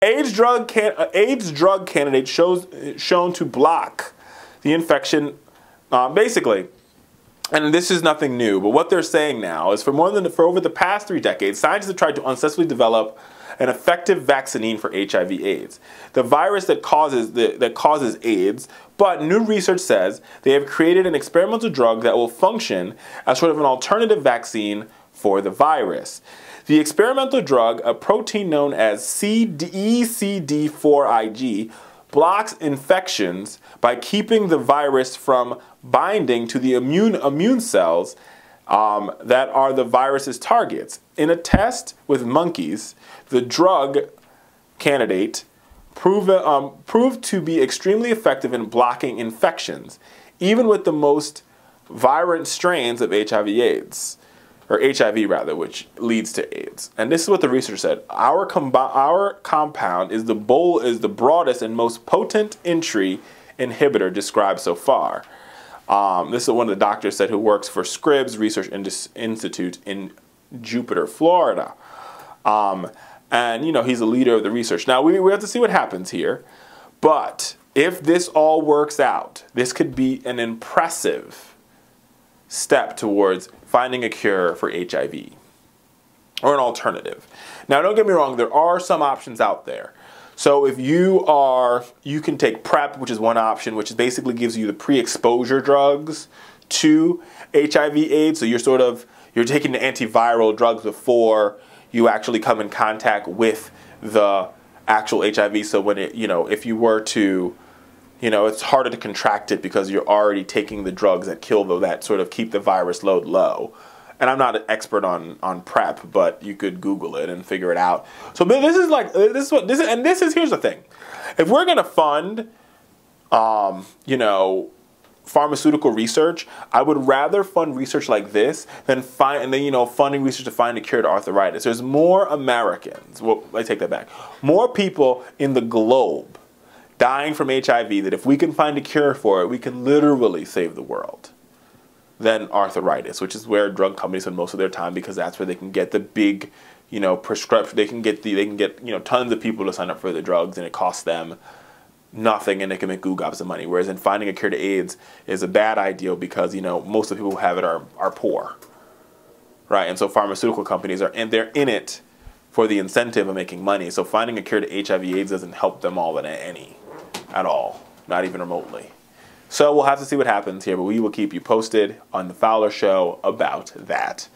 AIDS drug candidate shown to block the infection, basically. And this is nothing new, but what they're saying now is for over the past 3 decades, scientists have tried to unsuccessfully develop an effective vaccine for HIV/AIDS, the virus that causes AIDS. But new research says they have created an experimental drug that will function as sort of an alternative vaccine for the virus. The experimental drug, a protein known as ECD4IG, blocks infections by keeping the virus from binding to the immune cells that are the virus's targets. In a test with monkeys, the drug candidate proved to be extremely effective in blocking infections, even with the most virulent strains of HIV/AIDS, or HIV rather, which leads to AIDS. And this is what the research said: our compound is the broadest and most potent entry inhibitor described so far. This is what one of the doctors said who works for Scripps Research Institute in Jupiter, Florida. And, you know, he's a leader of the research. Now, we have to see what happens here. But if this all works out, this could be an impressive step towards finding a cure for HIV or an alternative. Now, don't get me wrong, there are some options out there. So if you can take PrEP, which is one option, which basically gives you the pre-exposure drugs to HIV/AIDS. So you're taking the antiviral drugs before you actually come in contact with the actual HIV. So when if you were to, it's harder to contract it because you're already taking the drugs that that sort of keep the virus load low. And I'm not an expert on PrEP, but you could Google it and figure it out. So here's the thing. If we're going to fund, pharmaceutical research, I would rather fund research like this than funding research to find a cure to arthritis. There's more Americans, well, I take that back, more people in the globe dying from HIV that if we can find a cure for it, we can literally save the world, than arthritis, which is where drug companies spend most of their time because that's where they can get the big, prescription. They can get tons of people to sign up for the drugs, and it costs them nothing, and they can make gobs of money. Whereas in finding a cure to AIDS is a bad idea because most of the people who have it are poor, right? And so pharmaceutical companies they're in it for the incentive of making money. So finding a cure to HIV/AIDS doesn't help them all at all, not even remotely. So we'll have to see what happens here, but we will keep you posted on the Fowler Show about that.